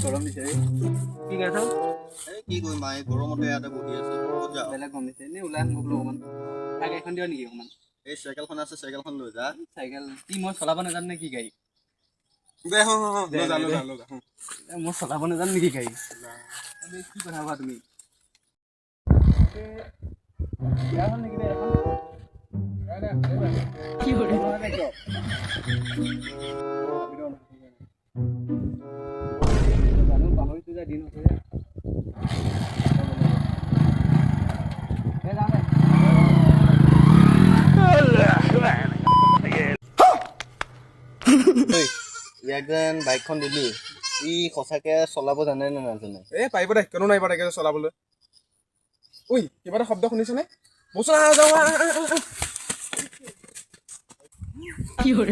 গৰম দিছে কি গাছ এই কি কৰিম এই গৰমতে ইয়াতে বহি আছো ক'ত যাওঁ বেলেগ গৰম দিছে এনেই ওলাই আহোঁ বোলো অকণমান চাইকেল এখন দিয় নেকি অকণমান এই চাইকেলখন আছে চাইকেলখন লৈ যা চাইকেল কি মই চলাব নাজানো নে কি গাড়ী দে মই চলাব নাজানো নেকি গাড়ী কি কথা কোৱা তুমি বেয়া হ'ল নেকি এখন কি হ'ল জানো পাহৰিছো যে দিন হৈছে ইয়াক যেন বাইকখন দিলি ই সঁচাকে চলাব জানে নে নাজানে পাৰিব দে কিয়নো নাইব তাকে চলাবলৈ ঐ কিবা এটা শব্দ শুনিছনে বচোন যাওঁ কি হ'ল